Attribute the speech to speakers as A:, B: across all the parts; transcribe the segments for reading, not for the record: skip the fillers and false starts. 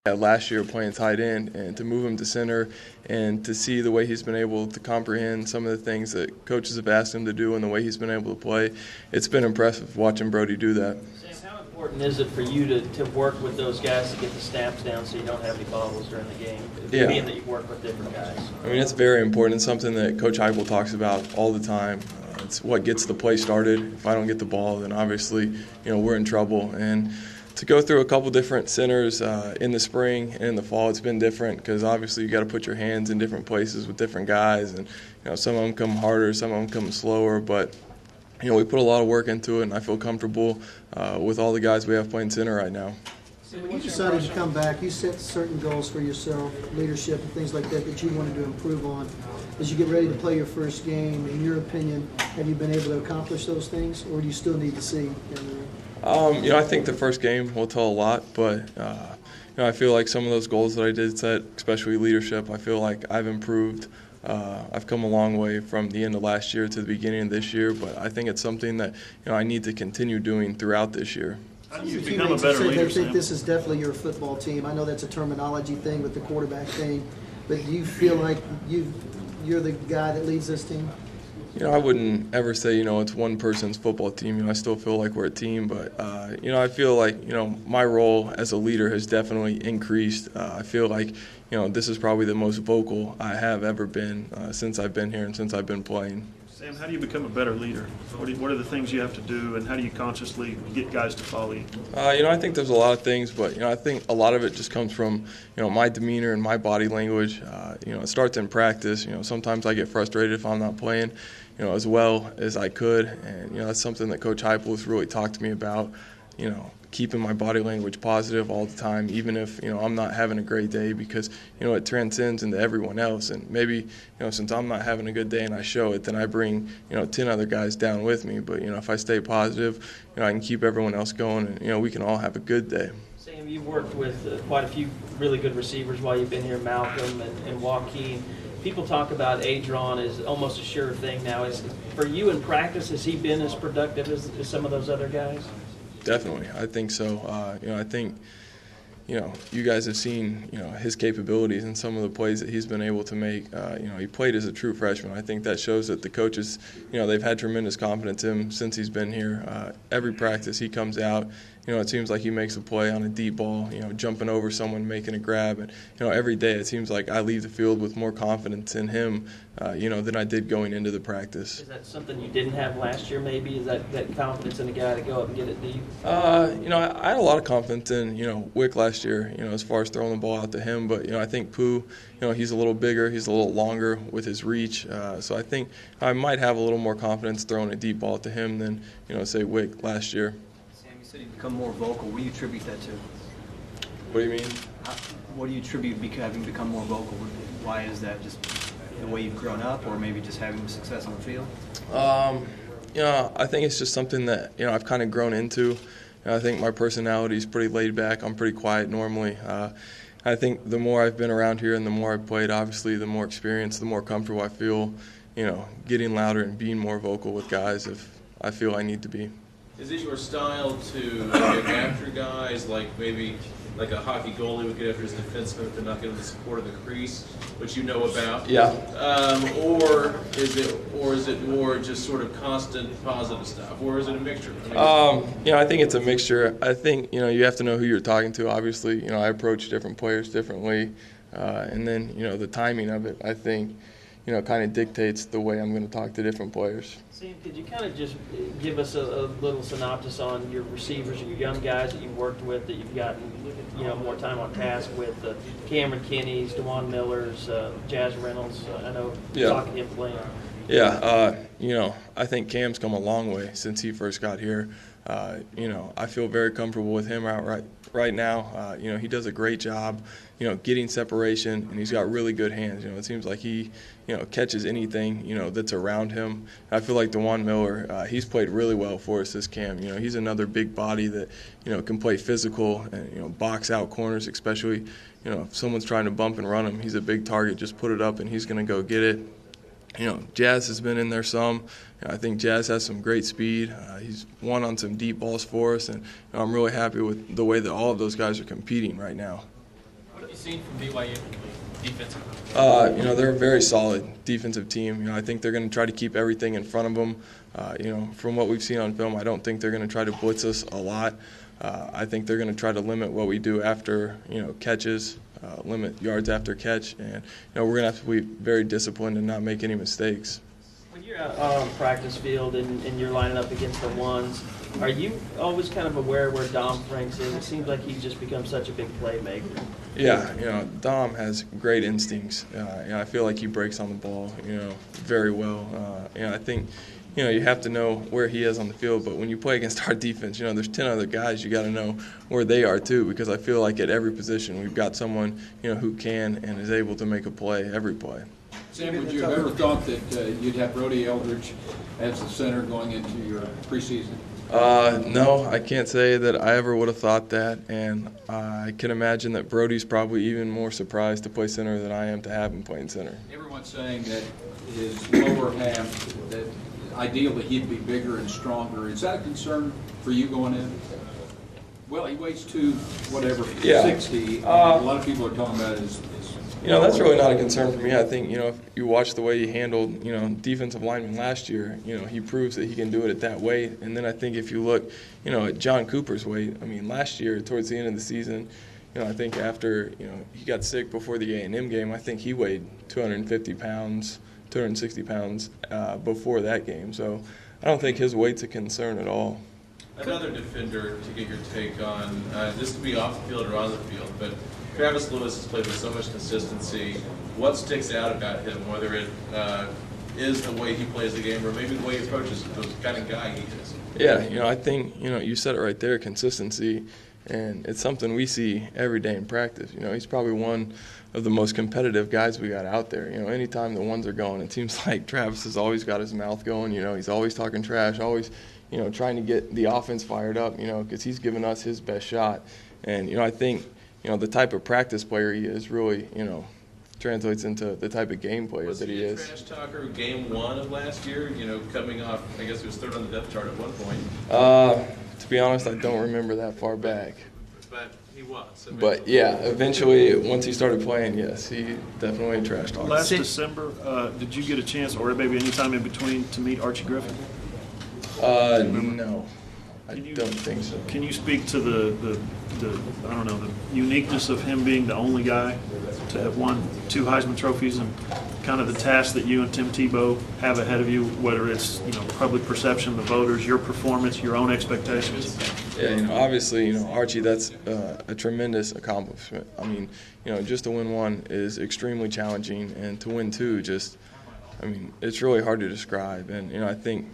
A: Last year playing tight end, and to move him to center and to see the way he's been able to comprehend some of the things that coaches have asked him to do and the way he's been able to play, it's been impressive watching Brody do that.
B: Sam, how important is it for you to work with those guys to get the snaps down so you don't have any bobbles during the game, being that you work with different guys?
A: I mean, it's very important. It's something that Coach Heupel talks about all the time. It's what gets the play started. If I don't get the ball, then obviously, we're in trouble. And to go through a couple different centers in the spring and in the fall, it's been different because obviously you got to put your hands in different places with different guys, and some of them come harder, some of them come slower. But we put a lot of work into it, and I feel comfortable with all the guys we have playing center right now.
C: So when you decided to come back, you set certain goals for yourself, leadership and things like that you wanted to improve on. As you get ready to play your first game, in your opinion, have you been able to accomplish those things, or do you still need to see?
A: I think the first game will tell a lot, but I feel like some of those goals that I did set, especially leadership, I feel like I've improved. I've come a long way from the end of last year to the beginning of this year, but I think it's something that I need to continue doing throughout this year.
D: How do you become a better leader,
C: I think
D: Sam?
C: this is definitely your football team. I know that's a terminology thing with the quarterback thing, but do you feel like you're the guy that leads this team?
A: I wouldn't ever say, it's one person's football team. I still feel like we're a team, but, I feel like, my role as a leader has definitely increased. I feel like, this is probably the most vocal I have ever been since I've been here and since I've been playing.
D: Sam, how do you become a better leader? What are the things you have to do, and how do you consciously get guys to follow you?
A: I think there's a lot of things, but, I think a lot of it just comes from, my demeanor and my body language. It starts in practice. Sometimes I get frustrated if I'm not playing, as well as I could. And, that's something that Coach Heupel has really talked to me about, keeping my body language positive all the time, even if, I'm not having a great day, because, it transcends into everyone else. And maybe, since I'm not having a good day and I show it, then I bring, 10 other guys down with me. But, if I stay positive, I can keep everyone else going, and, we can all have a good day.
B: Sam, you've worked with quite a few really good receivers while you've been here, Malcolm and Joaquin. People talk about Adron as almost a sure thing now. For you in practice, has he been as productive as some of those other guys?
A: Definitely, I think so. I think, you guys have seen, his capabilities and some of the plays that he's been able to make. He played as a true freshman. I think that shows that the coaches, they've had tremendous confidence in him since he's been here. Every practice he comes out, it seems like he makes a play on a deep ball, jumping over someone, making a grab. And, every day it seems like I leave the field with more confidence in him, than I did going into the practice.
B: Is that something you didn't have last year maybe? Is that confidence in a guy to go up and get it deep?
A: I had a lot of confidence in, Wick last year, as far as throwing the ball out to him. But, I think Pooh, he's a little bigger, he's a little longer with his reach. So I think I might have a little more confidence throwing a deep ball to him than, say, Wick last year.
E: Sam, you said you've become more vocal. What do you attribute that to?
A: What do you mean?
E: What do you attribute having become more vocal? Why is that? Just the way you've grown up, or maybe just having success on the field?
A: I think it's just something that, I've kind of grown into. I think my personality is pretty laid back. I'm pretty quiet normally. I think the more I've been around here and the more I've played, obviously, the more experience, the more comfortable I feel, getting louder and being more vocal with guys if I feel I need to be.
F: Is it your style to get after guys like a hockey goalie would get after his defenseman if they're not getting the support of the crease, which you know about?
A: Yeah.
F: Or is it more just sort of constant positive stuff, or is it a mixture?
A: I think it's a mixture. I think you have to know who you're talking to. Obviously, I approach different players differently, and then the timing of it, I think, kind of dictates the way I'm going to talk to different players.
B: Sam, could you kind of just give us a little synopsis on your receivers, your young guys that you've worked with, that you've gotten more time on task with, Cameron Kinney's, DeJuan Miller's, Jazz Reynolds, I know talking him playing.
A: Yeah, I think Cam's come a long way since he first got here. I feel very comfortable with him right now. He does a great job, getting separation, and he's got really good hands. It seems like he, catches anything, that's around him. I feel like DeJuan Miller, he's played really well for us this camp. He's another big body that, can play physical and, box out corners, especially, if someone's trying to bump and run him, he's a big target. Just put it up and he's going to go get it. Jazz has been in there some. I think Jazz has some great speed. He's won on some deep balls for us, and I'm really happy with the way that all of those guys are competing right now.
G: you seen from BYU defensively?
A: They're a very solid defensive team. I think they're going to try to keep everything in front of them. From what we've seen on film, I don't think they're going to try to blitz us a lot. I think they're going to try to limit what we do after, catches, limit yards after catch, and we're going to have to be very disciplined and not make any mistakes.
B: When you're out on the practice field and you're lining up against the ones, are you always kind of aware where Dom Franks is? It seems like he's just become such a big playmaker.
A: Yeah, Dom has great instincts. I feel like he breaks on the ball, very well. I think, you have to know where he is on the field, but when you play against our defense, there's 10 other guys, you got to know where they are too, because I feel like at every position we've got someone, who can and is able to make a play every play.
H: Sam, would you have ever thought that you'd have Brody Eldridge as the center going into your preseason?
A: No, I can't say that I ever would have thought that, and I can imagine that Brody's probably even more surprised to play center than I am to have him playing center.
H: Everyone's saying that his lower half, that ideally he'd be bigger and stronger. Is that a concern for you going in? Well, he weighs 60. A lot of people are talking about his
A: that's really not a concern for me. I think, if you watch the way he handled, defensive linemen last year, he proves that he can do it at that weight. And then I think if you look, at John Cooper's weight, last year towards the end of the season, I think after, he got sick before the A&M game, I think he weighed 250 pounds, 260 pounds before that game. So I don't think his weight's a concern at all.
F: Another defender to get your take on, this could be off the field or on the field, but Travis Lewis has played with so much consistency. What sticks out about him, whether it is the way he plays the game or maybe the way he approaches the kind of guy he is?
A: Yeah, I think, you said it right there, consistency, and it's something we see every day in practice. He's probably one of the most competitive guys we got out there. Anytime the ones are going, it seems like Travis has always got his mouth going. He's always talking trash, always, trying to get the offense fired up, because he's given us his best shot. And, I think, the type of practice player he is really, translates into the type of game player that he is.
F: Was he a trash talker game one of last year, coming off, I guess he was third on the depth chart at one point?
A: To be honest, I don't remember that far back.
F: But he was.
A: But, yeah, eventually, once he started playing, yes, he definitely a trash talker.
D: Last December, did you get a chance, or maybe any time in between, to meet Archie Griffin?
A: No. I don't think so.
D: Can you speak to the uniqueness of him being the only guy to have won 2 Heisman trophies and kind of the task that you and Tim Tebow have ahead of you, whether it's, public perception, the voters, your performance, your own expectations?
A: Yeah, obviously, Archie, that's a tremendous accomplishment. Just to win 1 is extremely challenging, and to win 2 it's really hard to describe. And, I think,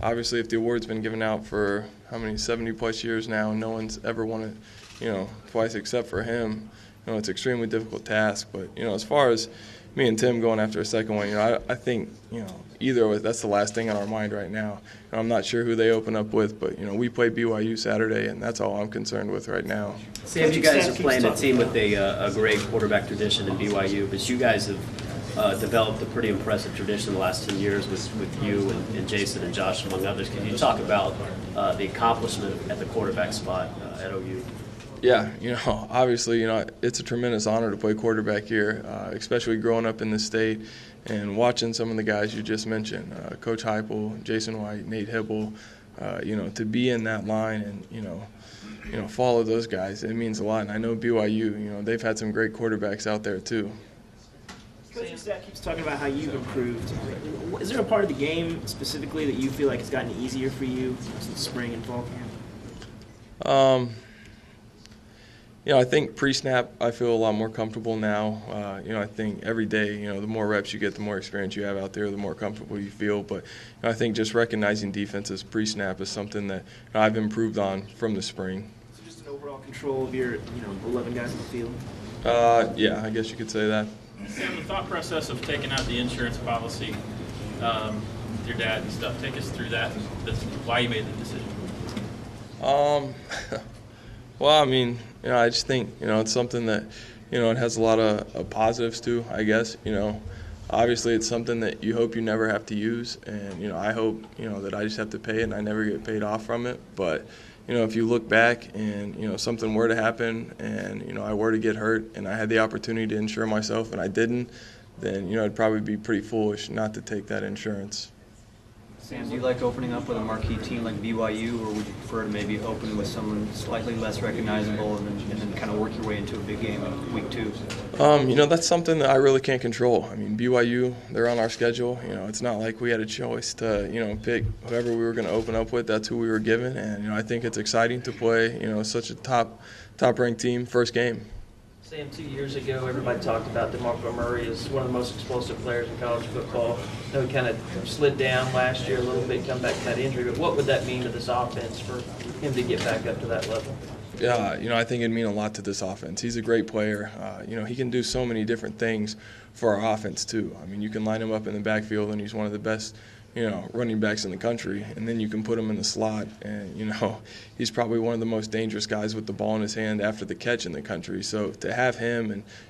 A: obviously, if the award's been given out for 70-plus years now, and no one's ever won it, twice except for him, it's an extremely difficult task. But, as far as me and Tim going after a second one, I think, either way, that's the last thing on our mind right now. I'm not sure who they open up with, but, we play BYU Saturday, and that's all I'm concerned with right now.
I: Sam, you guys are playing a team with a great quarterback tradition in BYU, but you guys have developed a pretty impressive tradition in the last 10 years with you and Jason and Josh, among others. Can you talk about the accomplishment at the quarterback spot at OU?
A: Yeah, obviously, it's a tremendous honor to play quarterback here, especially growing up in the state and watching some of the guys you just mentioned, Coach Heupel, Jason White, Nate Hibble, to be in that line and, follow those guys, it means a lot. And I know BYU, they've had some great quarterbacks out there too.
J: Coach Stack keeps talking about how you've improved. Is there a part of the game specifically that you feel like has gotten easier for you since spring and fall camp?
A: I think pre-snap I feel a lot more comfortable now. I think every day, the more reps you get, the more experience you have out there, the more comfortable you feel. But I think just recognizing defenses pre-snap is something that I've improved on from the spring.
J: So just an overall control of your 11 guys in the field?
A: Yeah, I guess you could say that.
G: Sam, the thought process of taking out the insurance policy with your dad and stuff, take us through that. That's why you made the decision.
A: Well, I just think, it's something that, it has a lot of positives too, I guess. Obviously it's something that you hope you never have to use, and, I hope, that I just have to pay it and I never get paid off from it. But, if you look back and, something were to happen and, I were to get hurt and I had the opportunity to insure myself and I didn't, then, it'd probably be pretty foolish not to take that insurance.
E: Sam, do you like opening up with a marquee team like BYU, or would you prefer to maybe open with someone slightly less recognizable and then kind of work your way into a big game in week 2?
A: That's something that I really can't control. I mean, BYU, they're on our schedule. It's not like we had a choice to, pick whoever we were going to open up with. That's who we were given. And, I think it's exciting to play, such a top-ranked team first game.
B: Sam, 2 years ago, everybody talked about DeMarco Murray as one of the most explosive players in college football. I know he kind of slid down last year a little bit, come back from that injury. But what would that mean to this offense for him to get back up to that level?
A: Yeah, I think it'd mean a lot to this offense. He's a great player. He can do so many different things for our offense, too. I mean, you can line him up in the backfield, and he's one of the best running backs in the country, and then you can put him in the slot, and, he's probably one of the most dangerous guys with the ball in his hand after the catch in the country. So to have him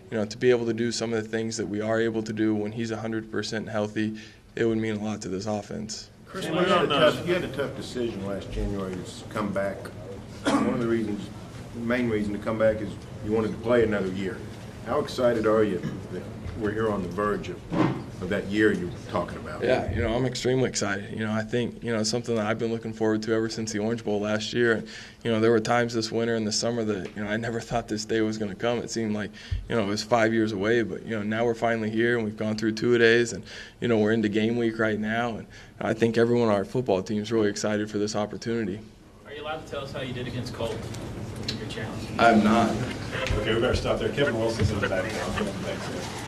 A: and, to be able to do some of the things that we are able to do when he's 100% healthy, it would mean a lot to this offense.
K: Chris, you had a tough decision last January to come back. One of the reasons, the main reason to come back is you wanted to play another year. How excited are you that we're here on the verge of that year you're talking about?
A: Yeah, I'm extremely excited. I think, it's something that I've been looking forward to ever since the Orange Bowl last year. There were times this winter and the summer that, I never thought this day was going to come. It seemed like, it was 5 years away, but, now we're finally here and we've gone through 2-a-days and, we're into game week right now. And I think everyone on our football team is really excited for this opportunity.
G: Are you allowed to tell us how you did against Colt in your challenge?
A: I'm not.
L: Okay, we better stop there. Kevin Wilson's in the background. Thanks.